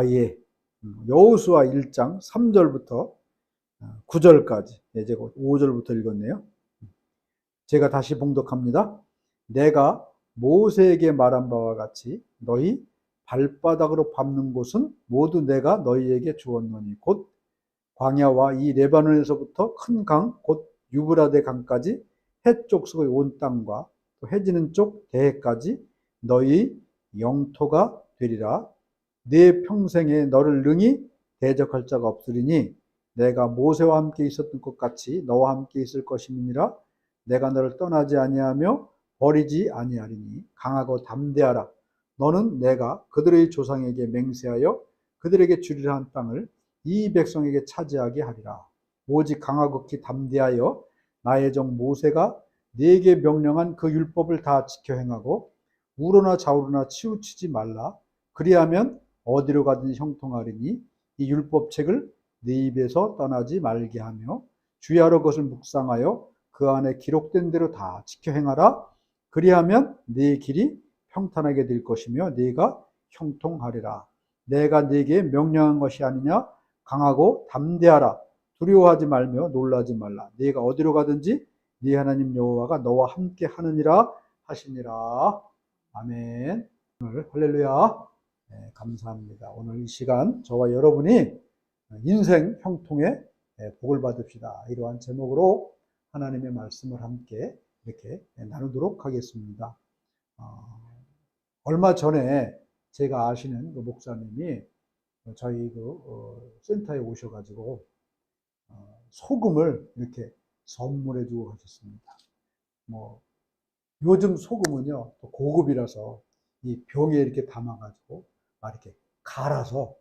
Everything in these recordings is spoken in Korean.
예. 여호수아 1장 3절부터 9절까지, 제가 5절부터 읽었네요. 제가 다시 봉독합니다. 내가 모세에게 말한 바와 같이 너희 발바닥으로 밟는 곳은 모두 내가 너희에게 주었노니 곧 광야와 이 레바논에서부터 큰 강 곧 유브라데 강까지 해쪽 속의 온 땅과 또 해지는 쪽 대해까지 너희 영토가 되리라. 네 평생에 너를 능히 대적할 자가 없으리니 내가 모세와 함께 있었던 것 같이 너와 함께 있을 것임이니라. 내가 너를 떠나지 아니하며 버리지 아니하리니 강하고 담대하라. 너는 내가 그들의 조상에게 맹세하여 그들에게 주리라 한 땅을 이 백성에게 차지하게 하리라. 오직 강하고 극히 담대하여 나의 종 모세가 네게 명령한 그 율법을 다 지켜 행하고 우로나 좌우로나 치우치지 말라. 그리하면 어디로 가든지 형통하리니 이 율법책을 네 입에서 떠나지 말게 하며 주야로 그것을 묵상하여 그 안에 기록된 대로 다 지켜 행하라. 그리하면 네 길이 평탄하게 될 것이며 네가 형통하리라. 내가 네게 명령한 것이 아니냐. 강하고 담대하라. 두려워하지 말며 놀라지 말라. 네가 어디로 가든지 네 하나님 여호와가 너와 함께 하느니라 하시니라. 아멘. 할렐루야. 네, 감사합니다. 오늘 이 시간 저와 여러분이 인생 형통의 복을 받읍시다. 이러한 제목으로 하나님의 말씀을 함께 이렇게 나누도록 하겠습니다. 얼마 전에 제가 아시는 그 목사님이 저희 센터에 오셔가지고 소금을 이렇게 선물해 주고 가셨습니다. 요즘 소금은요, 또 고급이라서 이 병에 이렇게 담아가지고 막 이렇게 갈아서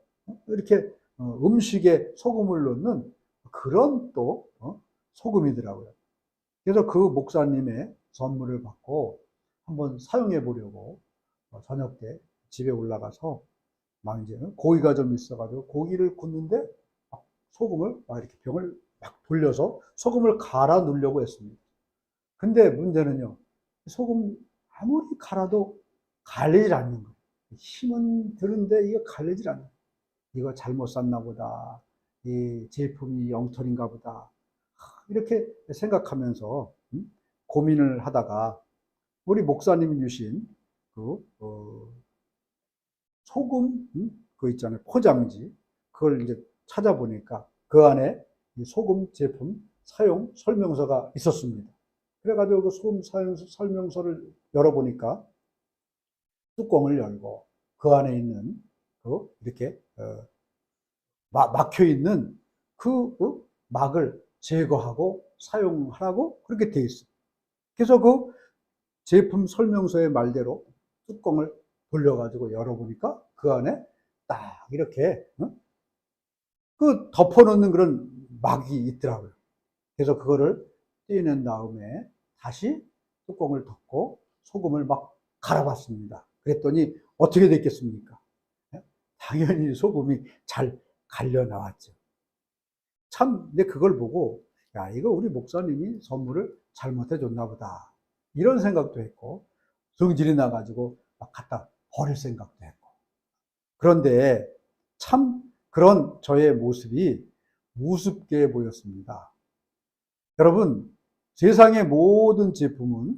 이렇게 음식에 소금을 넣는 그런 또 소금이더라고요. 그래서 그 목사님의 선물을 받고 한번 사용해 보려고 저녁 때 집에 올라가서 막 이제 고기가 좀 있어가지고 고기를 굽는데 소금을 막 이렇게 병을 막 돌려서 소금을 갈아 넣으려고 했습니다. 근데 문제는요, 소금 아무리 갈아도 갈리질 않는 거예요. 힘은 드는데 이거 갈리질 않아요. 이거 잘못 샀나 보다. 이 제품이 엉터리인가 보다. 이렇게 생각하면서 고민을 하다가 우리 목사님이 주신 소금 그 있잖아요, 포장지, 그걸 이제 찾아보니까 그 안에 이 소금 제품 사용 설명서가 있었습니다. 그래가지고 그 소금 사용 설명서를 열어보니까 뚜껑을 열고 그 안에 있는 이렇게 막혀 있는 그 막을 제거하고 사용하라고 그렇게 돼 있어요. 그래서 그 제품 설명서의 말대로 뚜껑을 돌려가지고 열어보니까 그 안에 딱 이렇게 그 덮어놓는 그런 막이 있더라고요. 그래서 그거를 떼낸 다음에 다시 뚜껑을 덮고 소금을 막 갈아봤습니다. 그랬더니 어떻게 됐겠습니까? 당연히 소금이 잘 갈려 나왔죠. 참, 근데 그걸 보고, 야, 이거 우리 목사님이 선물을 잘못해 줬나 보다. 이런 생각도 했고, 성질이 나가지고 막 갖다 버릴 생각도 했고. 그런데 참 그런 저의 모습이 우습게 보였습니다. 여러분, 세상의 모든 제품은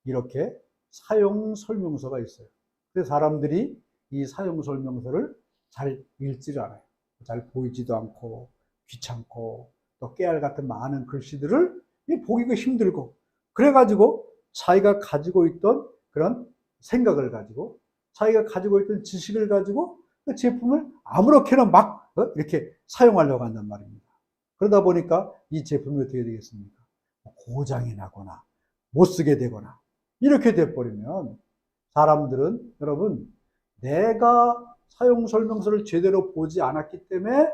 이렇게 사용 설명서가 있어요. 근데 사람들이 이 사용 설명서를 잘 읽지를 않아요. 잘 보이지도 않고 귀찮고 또 깨알 같은 많은 글씨들을 보기가 힘들고, 그래가지고 자기가 가지고 있던 그런 생각을 가지고 자기가 가지고 있던 지식을 가지고 그 제품을 아무렇게나 막 이렇게 사용하려고 한단 말입니다. 그러다 보니까 이 제품이 어떻게 되겠습니까? 고장이 나거나 못 쓰게 되거나 이렇게 돼버리면 사람들은, 여러분, 내가 사용 설명서를 제대로 보지 않았기 때문에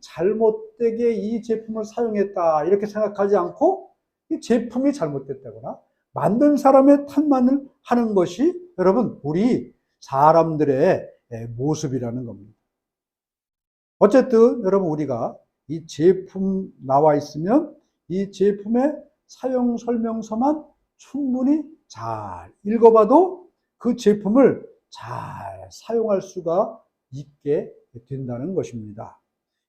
잘못되게 이 제품을 사용했다 이렇게 생각하지 않고 이 제품이 잘못됐다거나 만든 사람의 탓만을 하는 것이, 여러분, 우리 사람들의 모습이라는 겁니다. 어쨌든 여러분, 우리가 이 제품 나와 있으면 이 제품의 사용 설명서만 충분히 잘 읽어봐도 그 제품을 잘 사용할 수가 있게 된다는 것입니다.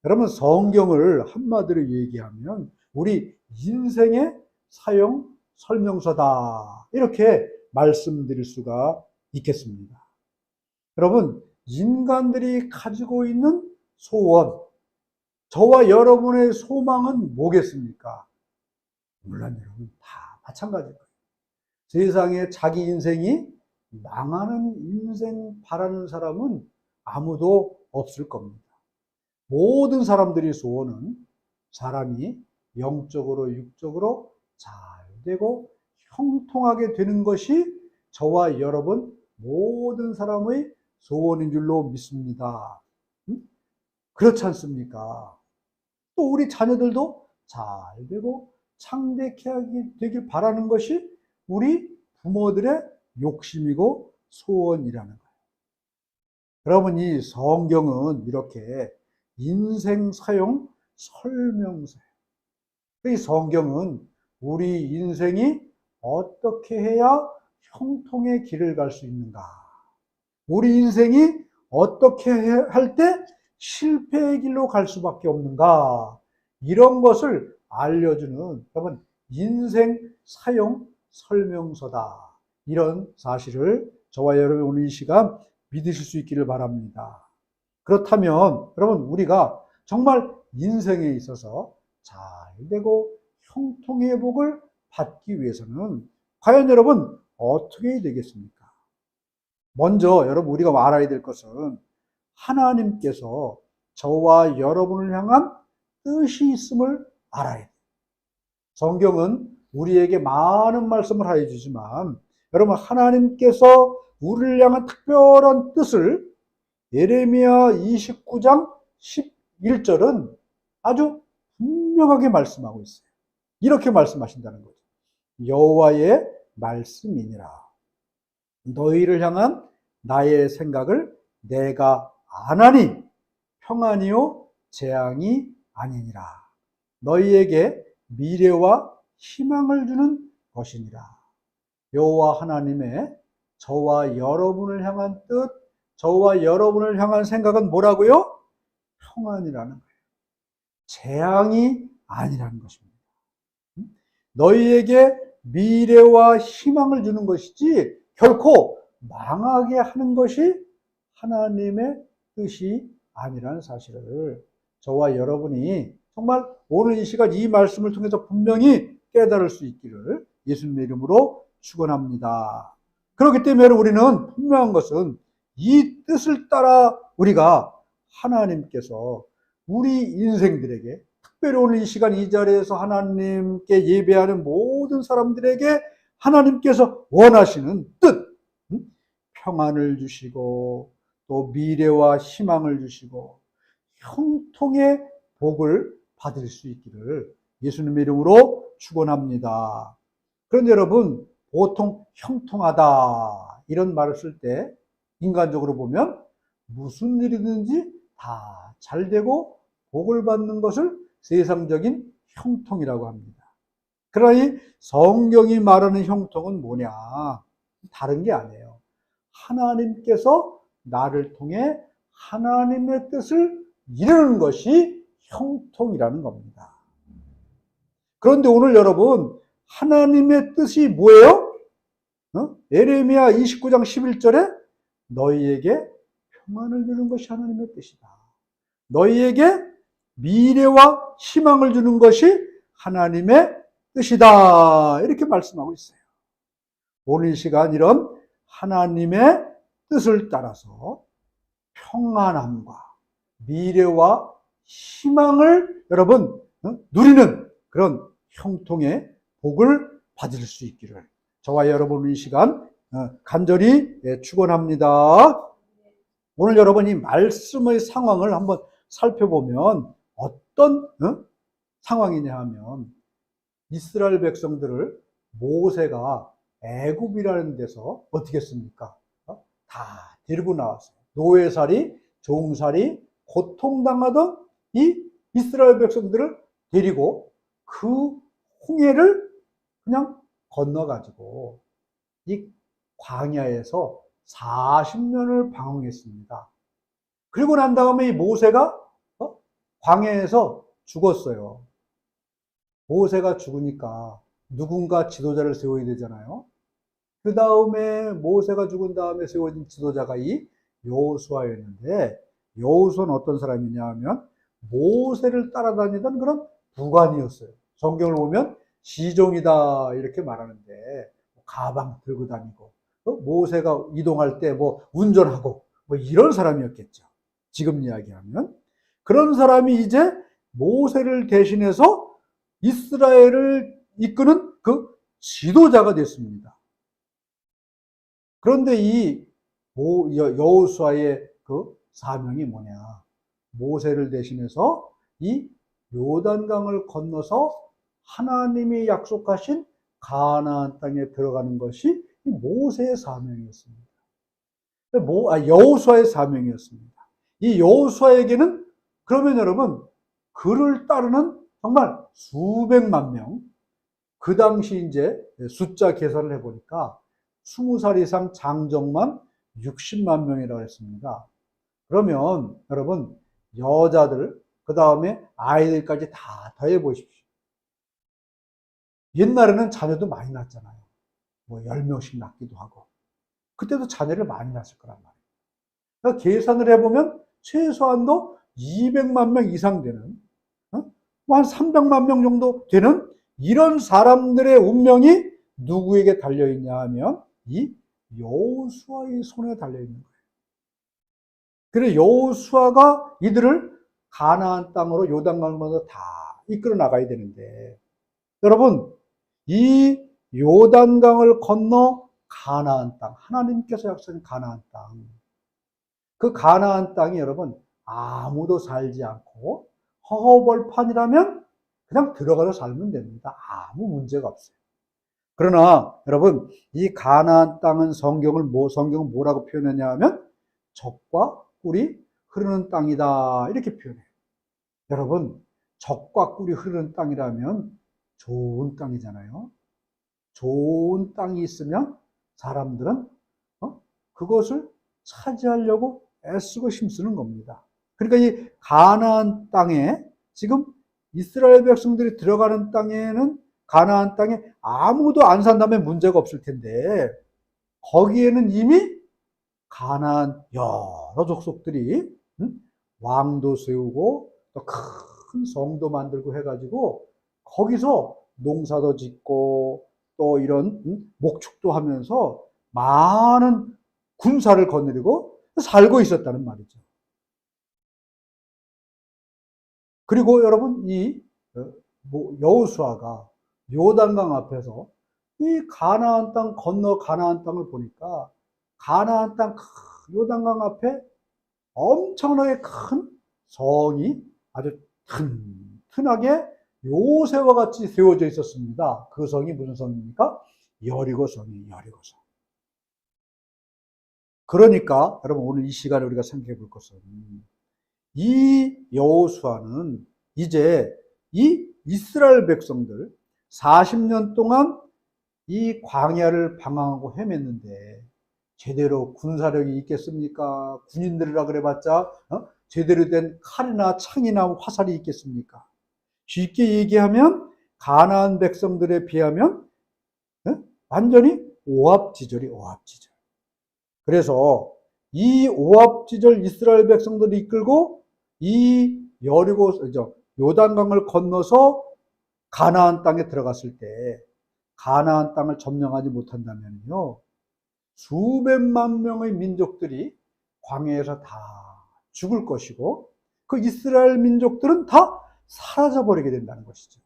여러분, 성경을 한마디로 얘기하면 우리 인생의 사용 설명서다, 이렇게 말씀드릴 수가 있겠습니다. 여러분, 인간들이 가지고 있는 소원, 저와 여러분의 소망은 뭐겠습니까? 물론 여러분 다 마찬가지일 거예요. 세상에 자기 인생이 망하는 인생 바라는 사람은 아무도 없을 겁니다. 모든 사람들의 소원은 사람이 영적으로 육적으로 잘 되고 형통하게 되는 것이 저와 여러분 모든 사람의 소원인 줄로 믿습니다. 그렇지 않습니까? 또 우리 자녀들도 잘 되고 창대하게 되길 바라는 것이 우리 부모들의 욕심이고 소원이라는 거예요. 여러분, 이 성경은 이렇게 인생 사용 설명서예요. 이 성경은 우리 인생이 어떻게 해야 형통의 길을 갈 수 있는가, 우리 인생이 어떻게 할 때 실패의 길로 갈 수밖에 없는가, 이런 것을 알려주는, 여러분, 인생 사용 설명서다, 이런 사실을 저와 여러분 오늘 이 시간 믿으실 수 있기를 바랍니다. 그렇다면 여러분, 우리가 정말 인생에 있어서 잘 되고 형통의 복을 받기 위해서는 과연 여러분 어떻게 해야 되겠습니까? 먼저 여러분, 우리가 알아야 될 것은 하나님께서 저와 여러분을 향한 뜻이 있음을 알아야 돼요. 성경은 우리에게 많은 말씀을 하여 주지만 여러분, 하나님께서 우리를 향한 특별한 뜻을 예레미야 29장 11절은 아주 분명하게 말씀하고 있어요. 이렇게 말씀하신다는 거죠. 여호와의 말씀이니라. 너희를 향한 나의 생각을 내가 아나니 평안이요 재앙이 아니니라. 너희에게 미래와 희망을 주는 것이니라. 여호와 하나님의 저와 여러분을 향한 뜻, 저와 여러분을 향한 생각은 뭐라고요? 평안이라는 거예요. 재앙이 아니라는 것입니다. 너희에게 미래와 희망을 주는 것이지 결코 망하게 하는 것이 하나님의 뜻이 아니라는 사실을 저와 여러분이 정말 오늘 이 시간 이 말씀을 통해서 분명히 깨달을 수 있기를 예수님의 이름으로 축원합니다. 그렇기 때문에 우리는 분명한 것은 이 뜻을 따라 우리가 하나님께서 우리 인생들에게, 특별히 오늘 이 시간 이 자리에서 하나님께 예배하는 모든 사람들에게 하나님께서 원하시는 뜻, 평안을 주시고 또 미래와 희망을 주시고 형통의 복을 받을 수 있기를 예수님의 이름으로 축원합니다. 그런데 여러분, 보통 형통하다 이런 말을 쓸 때 인간적으로 보면 무슨 일이든지 다 잘 되고 복을 받는 것을 세상적인 형통이라고 합니다. 그러니 성경이 말하는 형통은 뭐냐? 다른 게 아니에요. 하나님께서 나를 통해 하나님의 뜻을 이루는 것이 형통이라는 겁니다. 그런데 오늘 여러분, 하나님의 뜻이 뭐예요? 예레미야 29장 11절에 너희에게 평안을 주는 것이 하나님의 뜻이다. 너희에게 미래와 희망을 주는 것이 하나님의 뜻이다. 이렇게 말씀하고 있어요. 오늘 이 시간 이런 하나님의 뜻을 따라서 평안함과 미래와 희망을 여러분 누리는 그런 형통의 복을 받을 수 있기를 저와 여러분 이 시간 간절히 축원합니다. 오늘 여러분이 말씀의 상황을 한번 살펴보면 어떤 상황이냐 하면 이스라엘 백성들을 모세가 애굽이라는 데서 어떻게 했습니까? 다 데리고 나왔어요. 노예살이, 종살이, 고통당하던 이 이스라엘 백성들을 데리고 그 홍해를 그냥 건너가지고 이 광야에서 40년을 방황했습니다. 그리고 난 다음에 이 모세가 광야에서 죽었어요. 모세가 죽으니까 누군가 지도자를 세워야 되잖아요. 그 다음에 모세가 죽은 다음에 세워진 지도자가 이 여호수아였는데, 여호수아는 어떤 사람이냐 하면 모세를 따라다니던 그런 부관이었어요. 성경을 보면 시종이다 이렇게 말하는데, 가방 들고 다니고 모세가 이동할 때 뭐 운전하고 뭐 이런 사람이었겠죠. 지금 이야기하면 그런 사람이 이제 모세를 대신해서 이스라엘을 이끄는 그 지도자가 됐습니다. 그런데 이 여호수아의 그 사명이 뭐냐? 모세를 대신해서 이 요단강을 건너서 하나님이 약속하신 가나안 땅에 들어가는 것이 모세의 사명이었습니다. 여호수아의 사명이었습니다. 이 여호수아에게는 그러면 여러분 그를 따르는 정말 수백만 명, 그 당시 이제 숫자 계산을 해보니까 20살 이상 장정만 60만 명이라고 했습니다. 그러면 여러분 여자들 그 다음에 아이들까지 다 더해 보십시오. 옛날에는 자녀도 많이 낳았잖아요. 뭐 10명씩 낳기도 하고. 그때도 자녀를 많이 낳았을 거란 말이에요. 그러니까 계산을 해보면 최소한도 200만 명 이상 되는, 한 300만 명 정도 되는 이런 사람들의 운명이 누구에게 달려있냐 하면 이 여호수아의 손에 달려있는 거예요. 그래서 여호수아가 이들을 가나안 땅으로 요단강을 건너 다 이끌어 나가야 되는데, 여러분 이 요단강을 건너 가나안 땅, 하나님께서 약속하신 가나안 땅, 그 가나안 땅이 여러분 아무도 살지 않고 허허벌판이라면 그냥 들어가서 살면 됩니다. 아무 문제가 없어요. 그러나 여러분 이 가나안 땅은 성경은 뭐라고 표현하냐 하면 적과 꿀이 흐르는 땅이다 이렇게 표현해요. 여러분 적과 꿀이 흐르는 땅이라면 좋은 땅이잖아요. 좋은 땅이 있으면 사람들은 그것을 차지하려고 애쓰고 힘쓰는 겁니다. 그러니까 이 가나안 땅에 지금 이스라엘 백성들이 들어가는 땅에는 가나안 땅에 아무도 안 산다면 문제가 없을 텐데, 거기에는 이미 가나안 여러 족속들이 왕도 세우고 또 큰 성도 만들고 해가지고 거기서 농사도 짓고 또 이런 목축도 하면서 많은 군사를 거느리고 살고 있었다는 말이죠. 그리고 여러분 이 여호수아가 요단강 앞에서 이 가나안 땅 건너 가나안 땅을 보니까 가나안 땅 요단강 앞에 엄청나게 큰 성이 아주 튼튼하게 요새와 같이 세워져 있었습니다. 그 성이 무슨 성입니까? 여리고성이에요. 여리고성. 그러니까 여러분 오늘 이 시간에 우리가 생각해 볼 것은 이 여호수아는 이제 이 이스라엘 백성들 40년 동안 이 광야를 방황하고 헤맸는데 제대로 군사력이 있겠습니까? 군인들이라 그래봤자 제대로 된 칼이나 창이나 화살이 있겠습니까? 쉽게 얘기하면 가나안 백성들에 비하면 완전히 오합지졸이 오합지졸. 그래서 이 오합지졸 이스라엘 백성들을 이끌고 이 요단강을 건너서 가나안 땅에 들어갔을 때 가나안 땅을 점령하지 못한다면요 수백만 명의 민족들이 광야에서 다 죽을 것이고 그 이스라엘 민족들은 다 사라져버리게 된다는 것이죠.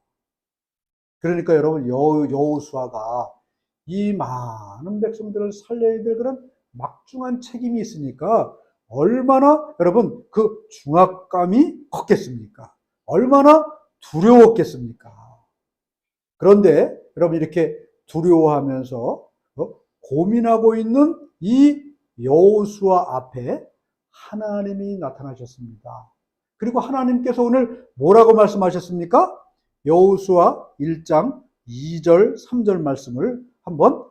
그러니까 여러분 여호수아가 이 많은 백성들을 살려야 될 그런 막중한 책임이 있으니까 얼마나 여러분 그 중압감이 컸겠습니까? 얼마나 두려웠겠습니까? 그런데 여러분 이렇게 두려워하면서 고민하고 있는 이 여호수아 앞에 하나님이 나타나셨습니다. 그리고 하나님께서 오늘 뭐라고 말씀하셨습니까? 여호수아 1장 2절 3절 말씀을 한번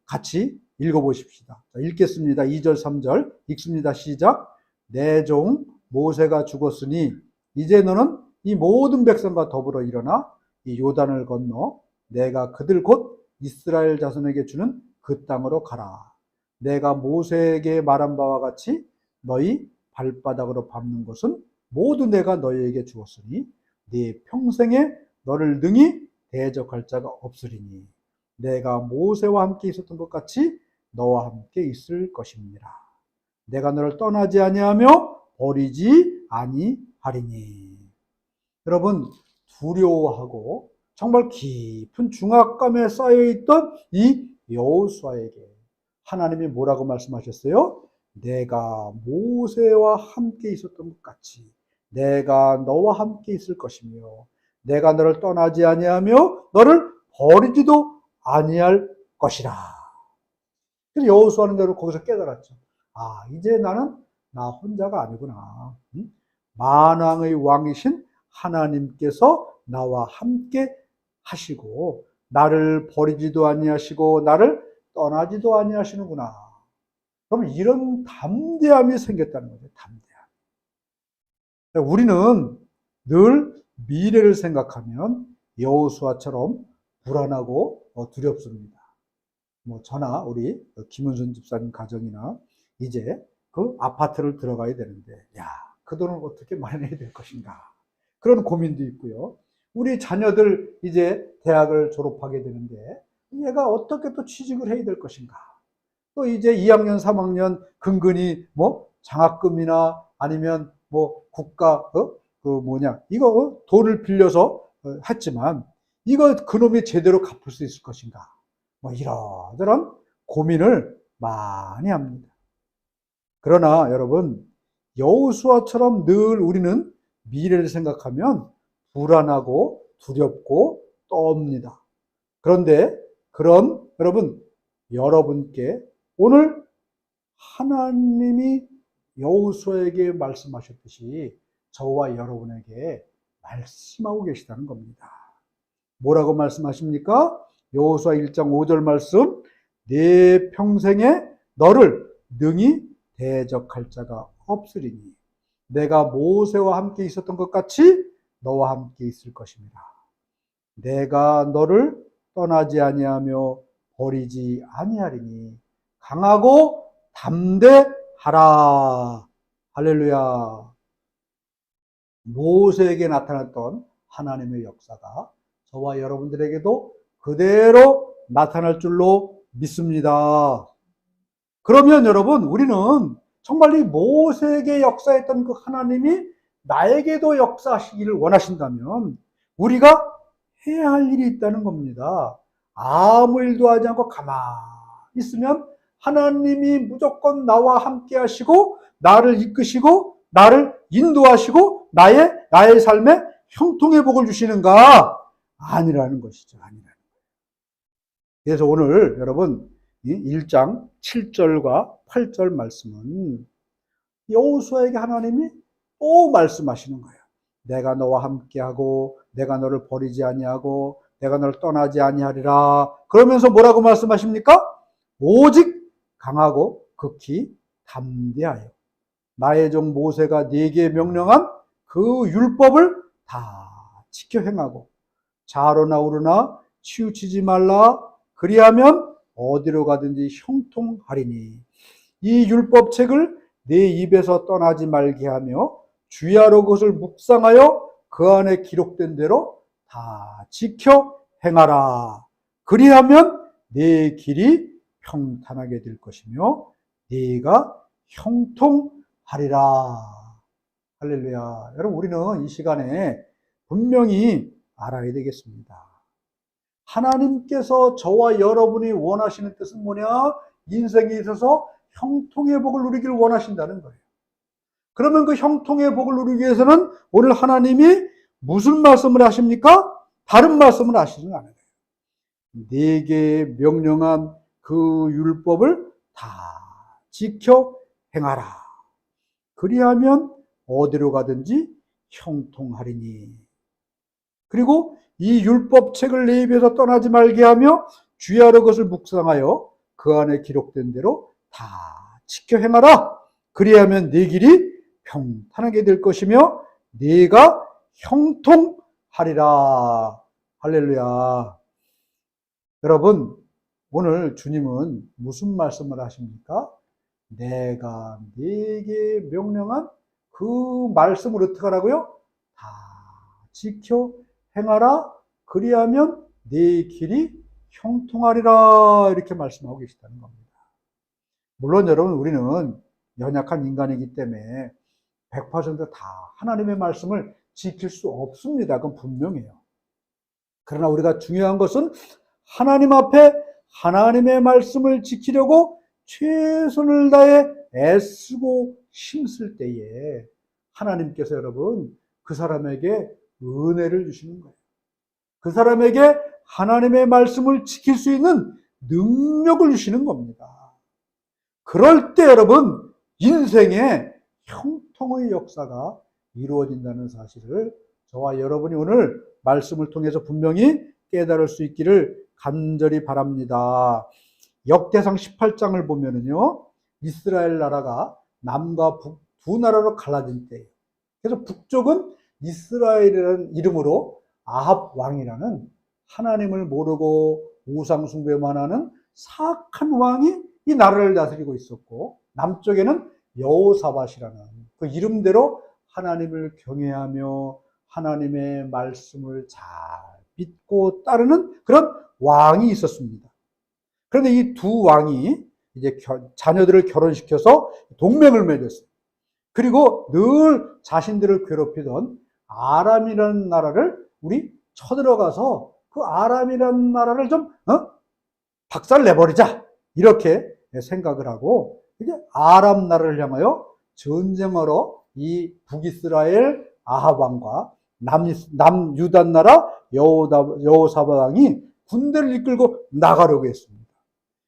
같이 읽어보십시다. 자, 읽겠습니다. 2절 3절 읽습니다. 시작. 내 종 모세가 죽었으니 이제 너는 이 모든 백성과 더불어 일어나 이 요단을 건너 내가 그들 곧 이스라엘 자손에게 주는 그 땅으로 가라. 내가 모세에게 말한 바와 같이 너희 발바닥으로 밟는 것은 모두 내가 너희에게 주었으니 네 평생에 너를 능히 대적할 자가 없으리니 내가 모세와 함께 있었던 것 같이 너와 함께 있을 것입니다. 내가 너를 떠나지 아니하며 버리지 아니하리니. 여러분, 두려워하고 정말 깊은 중압감에 쌓여있던 이 여호수아에게 하나님이 뭐라고 말씀하셨어요? 내가 모세와 함께 있었던 것 같이 내가 너와 함께 있을 것이며 내가 너를 떠나지 아니하며 너를 버리지도 아니할 것이라. 그래서 여호수아는 거기서 깨달았죠. 아, 이제 나는 나 혼자가 아니구나. 만왕의 왕이신 하나님께서 나와 함께 하시고 나를 버리지도 아니하시고 나를 떠나지도 아니하시는구나. 그럼 이런 담대함이 생겼다는 거죠. 담대함. 우리는 늘 미래를 생각하면 여호수아처럼 불안하고 두렵습니다. 저나 우리 김은순 집사님 가정이나 이제 그 아파트를 들어가야 되는데, 그 돈을 어떻게 마련해야 될 것인가. 그런 고민도 있고요. 우리 자녀들 이제 대학을 졸업하게 되는데, 얘가 어떻게 또 취직을 해야 될 것인가. 또 이제 2학년, 3학년 근근히 장학금이나 아니면 국가, 이거 돈을 빌려서 했지만, 이거 그놈이 제대로 갚을 수 있을 것인가. 이러저런 고민을 많이 합니다. 그러나 여러분, 여호수아처럼 늘 우리는 미래를 생각하면 불안하고 두렵고 떱니다. 그런데 그런 여러분께 오늘 하나님이 여호수아에게 말씀하셨듯이 저와 여러분에게 말씀하고 계시다는 겁니다. 뭐라고 말씀하십니까? 여호수아 1장 5절 말씀, 내 평생에 너를 능히 대적할 자가 없으리니 내가 모세와 함께 있었던 것 같이 너와 함께 있을 것입니다. 내가 너를 떠나지 아니하며 버리지 아니하리니 강하고 담대하라. 할렐루야. 모세에게 나타났던 하나님의 역사가 저와 여러분들에게도 그대로 나타날 줄로 믿습니다. 그러면 여러분, 우리는 정말 이 모세에게 역사했던 그 하나님이 나에게도 역사하시기를 원하신다면 우리가 해야 할 일이 있다는 겁니다. 아무 일도 하지 않고 가만히 있으면 하나님이 무조건 나와 함께 하시고 나를 이끄시고 나를 인도하시고 나의 삶에 형통의 복을 주시는가? 아니라는 것이죠. 아니라는 거예요. 그래서 오늘 여러분 1장 7절과 8절 말씀은 여호수아에게 하나님이 또 말씀하시는 거예요. 내가 너와 함께하고 내가 너를 버리지 아니하고 내가 너를 떠나지 아니하리라. 그러면서 뭐라고 말씀하십니까? 오직 강하고 극히 담대하여 나의 종 모세가 네게 명령한 그 율법을 다 지켜 행하고 좌로나 우로나 치우치지 말라. 그리하면 어디로 가든지 형통하리니 이 율법책을 내 입에서 떠나지 말게 하며 주야로 그것을 묵상하여 그 안에 기록된 대로 다 지켜 행하라. 그리하면 내 길이 평탄하게 될 것이며 네가 형통하리라. 할렐루야. 여러분, 우리는 이 시간에 분명히 알아야 되겠습니다. 하나님께서 저와 여러분이 원하시는 뜻은 뭐냐? 인생에 있어서 형통의 복을 누리기를 원하신다는 거예요. 그러면 그 형통의 복을 누리기 위해서는 오늘 하나님이 무슨 말씀을 하십니까? 다른 말씀을 하시는 않아요. 네게 명령한 그 율법을 다 지켜 행하라. 그리하면 어디로 가든지 형통하리니. 그리고 이 율법책을 내 입에서 떠나지 말게 하며 주야로 그것을 묵상하여 그 안에 기록된 대로 다 지켜 행하라. 그리하면 네 길이 평탄하게 될 것이며 네가 형통하리라. 할렐루야. 여러분, 오늘 주님은 무슨 말씀을 하십니까? 내가 네게 명령한 그 말씀을 어떻게 하라고요? 다 지켜 행하라. 그리하면 네 길이 형통하리라. 이렇게 말씀하고 계시다는 겁니다. 물론 여러분, 우리는 연약한 인간이기 때문에 100%다 하나님의 말씀을 지킬 수 없습니다. 그건 분명해요. 그러나 우리가 중요한 것은 하나님 앞에 하나님의 말씀을 지키려고 최선을 다해 애쓰고 힘쓸 때에 하나님께서 여러분 그 사람에게 은혜를 주시는 거예요. 그 사람에게 하나님의 말씀을 지킬 수 있는 능력을 주시는 겁니다. 그럴 때 여러분 인생의 형통의 역사가 이루어진다는 사실을 저와 여러분이 오늘 말씀을 통해서 분명히 깨달을 수 있기를 간절히 바랍니다. 역대상 18장을 보면은요, 이스라엘 나라가 남과 북 두 나라로 갈라진 때예요. 그래서 북쪽은 이스라엘이라는 이름으로 아합 왕이라는 하나님을 모르고 우상 숭배만 하는 사악한 왕이 이 나라를 다스리고 있었고, 남쪽에는 여호사밧이라는 그 이름대로 하나님을 경외하며 하나님의 말씀을 잘 믿고 따르는 그런 왕이 있었습니다. 그런데 이 두 왕이 이제 자녀들을 결혼시켜서 동맹을 맺었어요. 그리고 늘 자신들을 괴롭히던 아람이라는 나라를 우리 쳐들어가서 그 아람이라는 나라를 좀 박살 내버리자 이렇게 생각을 하고 이제 아람 나라를 향하여 전쟁하러 이 북이스라엘 아합 왕과 남유다 나라 여호사밧 왕이 군대를 이끌고 나가려고 했습니다.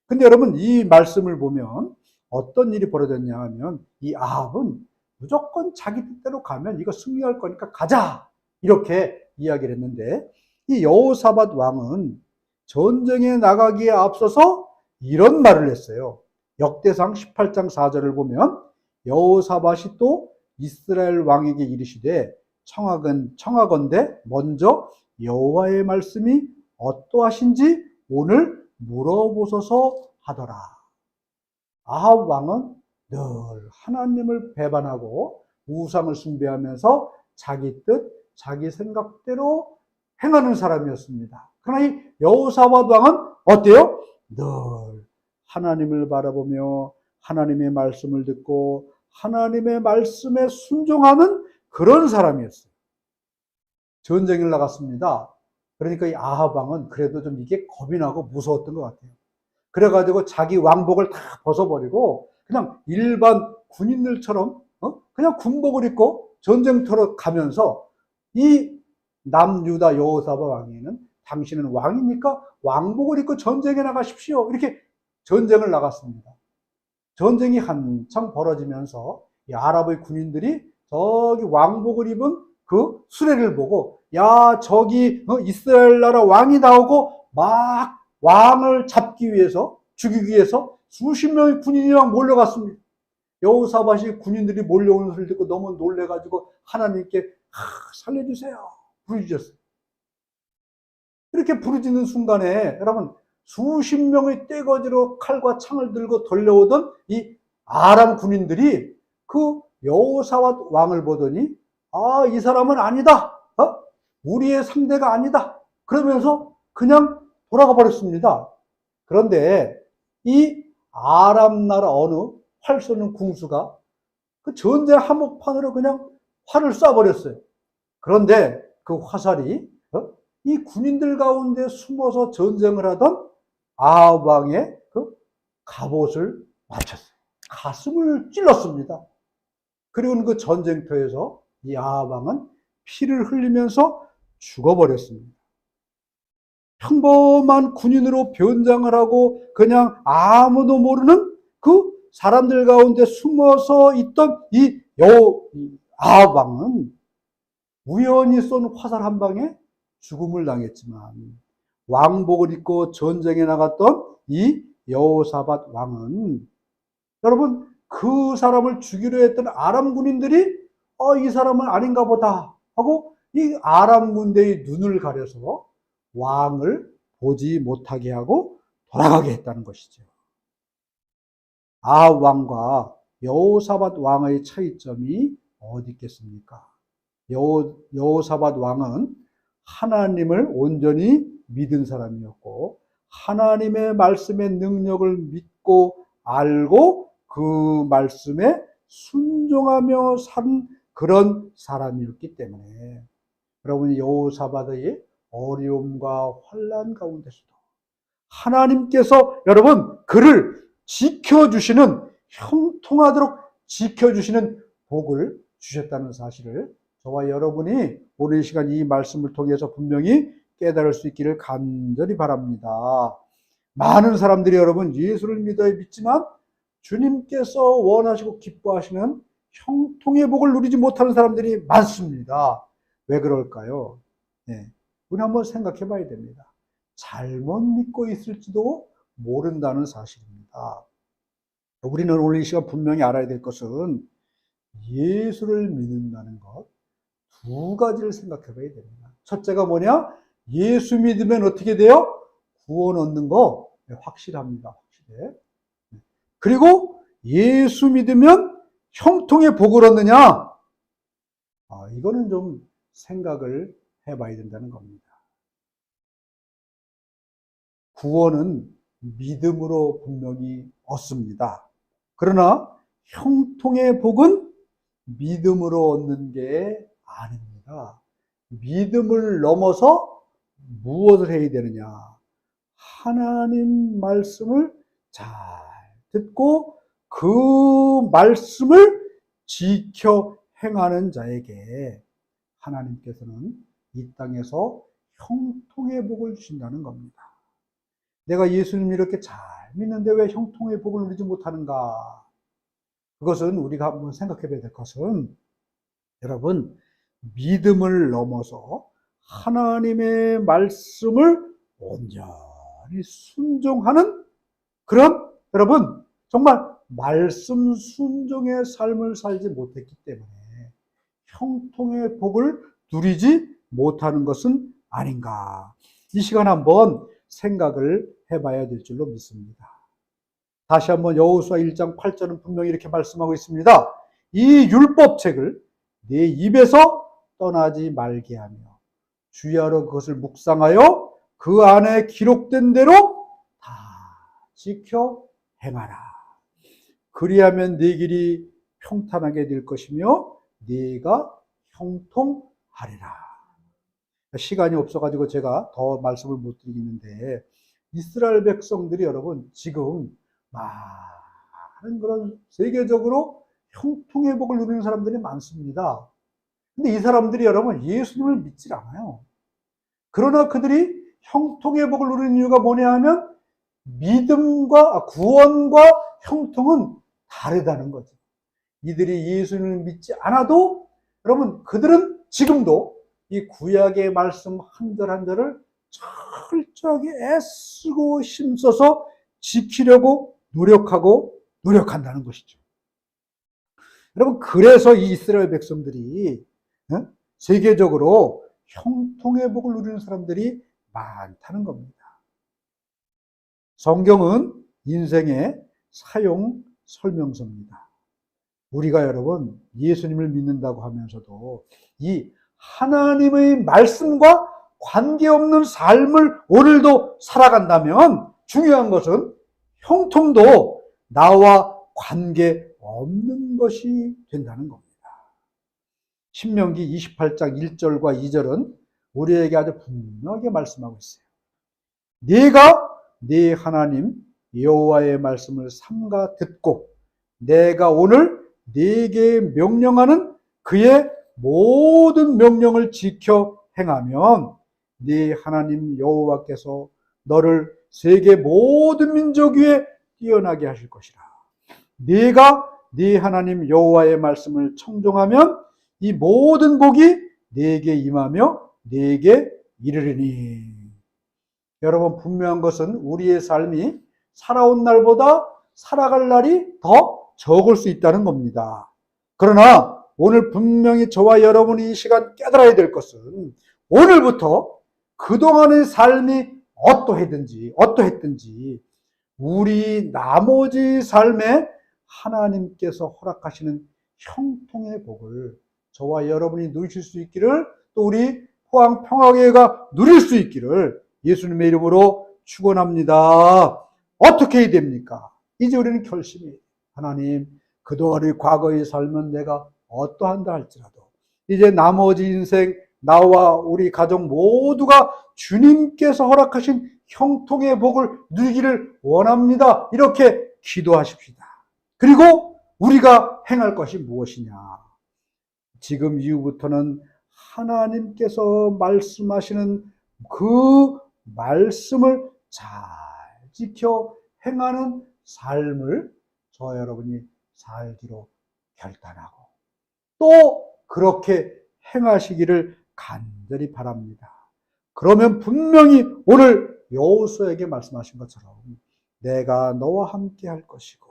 근데 여러분 이 말씀을 보면 어떤 일이 벌어졌냐 하면 이 아합은 무조건 자기 뜻대로 가면 이거 승리할 거니까 가자 이렇게 이야기를 했는데 이 여호사밧 왕은 전쟁에 나가기에 앞서서 이런 말을 했어요. 역대상 18장 4절을 보면 여호사밧이 또 이스라엘 왕에게 이르시되 청하건대 먼저 여호와의 말씀이 어떠하신지 오늘 물어보소서 하더라. 아합 왕은 늘 하나님을 배반하고 우상을 숭배하면서 자기 뜻, 자기 생각대로 행하는 사람이었습니다. 그러나 이 여호사밧 왕은 어때요? 늘 하나님을 바라보며 하나님의 말씀을 듣고 하나님의 말씀에 순종하는 그런 사람이었어요. 전쟁을 나갔습니다. 그러니까 이 아합 왕은 그래도 좀 이게 겁이 나고 무서웠던 것 같아요. 그래가지고 자기 왕복을 다 벗어버리고 그냥 일반 군인들처럼 그냥 군복을 입고 전쟁터로 가면서 이 남유다 여호사밧 왕에는 당신은 왕이니까 왕복을 입고 전쟁에 나가십시오. 이렇게 전쟁을 나갔습니다. 전쟁이 한창 벌어지면서 이 아랍의 군인들이 저기 왕복을 입은 그 수레를 보고 야 저기 이스라엘 나라 왕이 나오고 막 왕을 잡기 위해서 죽이기 위해서 수십 명의 군인이 막 몰려갔습니다. 여호사밧이 군인들이 몰려오는 소리를 듣고 너무 놀래가지고 하나님께 살려주세요 부르짖었어요. 이렇게 부르짖는 순간에 여러분 수십 명의 떼거지로 칼과 창을 들고 돌려오던 이 아람 군인들이 그 여호사밧 왕을 보더니 이 사람은 아니다. 우리의 상대가 아니다. 그러면서 그냥 돌아가 버렸습니다. 그런데 이 아람 나라 어느 활 쏘는 궁수가 그 전쟁 한복판으로 그냥 활을 쏴버렸어요. 그런데 그 화살이 이 군인들 가운데 숨어서 전쟁을 하던 아합 왕의 그 갑옷을 맞췄어요. 가슴을 찔렀습니다. 그리고 그 전쟁터에서 이 아합 왕은 피를 흘리면서 죽어버렸습니다. 평범한 군인으로 변장을 하고 그냥 아무도 모르는 그 사람들 가운데 숨어서 있던 이 아합 왕은 우연히 쏜 화살 한 방에 죽음을 당했지만 왕복을 입고 전쟁에 나갔던 이 여호사밧 왕은 여러분 그 사람을 죽이려 했던 아람 군인들이 이 사람은 아닌가 보다 하고 이 아람 군대의 눈을 가려서 왕을 보지 못하게 하고 돌아가게 했다는 것이죠. 아합 왕과 여호사밧 왕의 차이점이 어디 있겠습니까? 여호사밧 왕은 하나님을 온전히 믿은 사람이었고 하나님의 말씀의 능력을 믿고 알고 그 말씀에 순종하며 산 그런 사람이었기 때문에 여러분 여호사밧의 어려움과 환난 가운데서도 하나님께서 여러분 그를 지켜주시는 형통하도록 지켜주시는 복을 주셨다는 사실을 저와 여러분이 오늘 이 시간 이 말씀을 통해서 분명히 깨달을 수 있기를 간절히 바랍니다. 많은 사람들이 여러분 예수를 믿지만 주님께서 원하시고 기뻐하시는 형통의 복을 누리지 못하는 사람들이 많습니다. 왜 그럴까요? 네, 우리 한번 생각해 봐야 됩니다. 잘못 믿고 있을지도 모른다는 사실입니다. 우리는 오늘 이 시간 분명히 알아야 될 것은 예수를 믿는다는 것 두 가지를 생각해 봐야 됩니다. 첫째가 뭐냐? 예수 믿으면 어떻게 돼요? 구원 얻는 거 확실합니다. 확실해. 그리고 예수 믿으면 형통의 복을 얻느냐? 이거는 좀 생각을 해봐야 된다는 겁니다. 구원은 믿음으로 분명히 얻습니다. 그러나 형통의 복은 믿음으로 얻는 게 아닙니다. 믿음을 넘어서 무엇을 해야 되느냐? 하나님 말씀을 잘 듣고 그 말씀을 지켜 행하는 자에게 하나님께서는 이 땅에서 형통의 복을 주신다는 겁니다. 내가 예수님을 이렇게 잘 믿는데 왜 형통의 복을 누리지 못하는가? 그것은 우리가 한번 생각해 봐야 될 것은 여러분 믿음을 넘어서 하나님의 말씀을 온전히 순종하는 그런 여러분 정말 말씀 순종의 삶을 살지 못했기 때문에 형통의 복을 누리지 못하는 것은 아닌가. 이 시간 한번 생각을 해봐야 될 줄로 믿습니다. 다시 한번 여호수아 1장 8절은 분명히 이렇게 말씀하고 있습니다. 이 율법책을 네 입에서 떠나지 말게 하며 주야로 그것을 묵상하여 그 안에 기록된 대로 다 지켜 행하라. 그리하면 네 길이 평탄하게 될 것이며 네가 형통하리라. 시간이 없어가지고 제가 더 말씀을 못 드리겠는데 이스라엘 백성들이 여러분 지금 많은 그런 세계적으로 형통의 복을 누리는 사람들이 많습니다. 근데 이 사람들이 여러분 예수님을 믿질 않아요. 그러나 그들이 형통의 복을 누리는 이유가 뭐냐 하면 믿음과 구원과 형통은 다르다는 거죠. 이들이 예수님을 믿지 않아도 여러분 그들은 지금도 이 구약의 말씀 한 절 한 절을 철저하게 애쓰고 힘써서 지키려고 노력한다는 것이죠. 여러분 그래서 이 이스라엘 백성들이 세계적으로 형통의 복을 누리는 사람들이 많다는 겁니다. 성경은 인생의 사용 설명서입니다. 우리가 여러분 예수님을 믿는다고 하면서도 이 하나님의 말씀과 관계없는 삶을 오늘도 살아간다면 중요한 것은 형통도 나와 관계없는 것이 된다는 겁니다. 신명기 28장 1절과 2절은 우리에게 아주 분명하게 말씀하고 있어요. 네가 네 하나님 여호와의 말씀을 삼가 듣고 내가 오늘 네게 명령하는 그의 모든 명령을 지켜 행하면 네 하나님 여호와께서 너를 세계 모든 민족 위에 뛰어나게 하실 것이라. 네가 네 하나님 여호와의 말씀을 청종하면 이 모든 복이 네게 임하며 네게 이르리니. 여러분 분명한 것은 우리의 삶이 살아온 날보다 살아갈 날이 더 적을 수 있다는 겁니다. 그러나 오늘 분명히 저와 여러분이 이 시간 깨달아야 될 것은 오늘부터 그동안의 삶이 어떠했든지 우리 나머지 삶에 하나님께서 허락하시는 형통의 복을 저와 여러분이 누리실 수 있기를, 또 우리 포항평화교회가 누릴 수 있기를 예수님의 이름으로 축원합니다. 어떻게 해야 됩니까? 이제 우리는 결심이, 하나님, 그동안의 과거의 삶은 내가 어떠한다 할지라도 이제 나머지 인생 나와 우리 가족 모두가 주님께서 허락하신 형통의 복을 누리기를 원합니다. 이렇게 기도하십시다. 그리고 우리가 행할 것이 무엇이냐? 지금 이후부터는 하나님께서 말씀하시는 그 말씀을 잘 지켜 행하는 삶을 저와 여러분이 살기로 결단하고 또 그렇게 행하시기를 간절히 바랍니다. 그러면 분명히 오늘 여호수아에게 말씀하신 것처럼 내가 너와 함께 할 것이고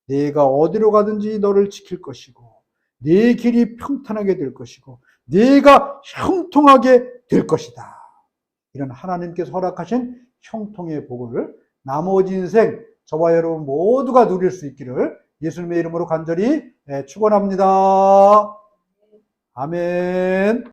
네가 어디로 가든지 너를 지킬 것이고 네 길이 평탄하게 될 것이고 네가 형통하게 될 것이다. 이런 하나님께서 허락하신 형통의 복을 나머지 인생 저와 여러분 모두가 누릴 수 있기를 예수님의 이름으로 간절히 축원합니다. 아멘.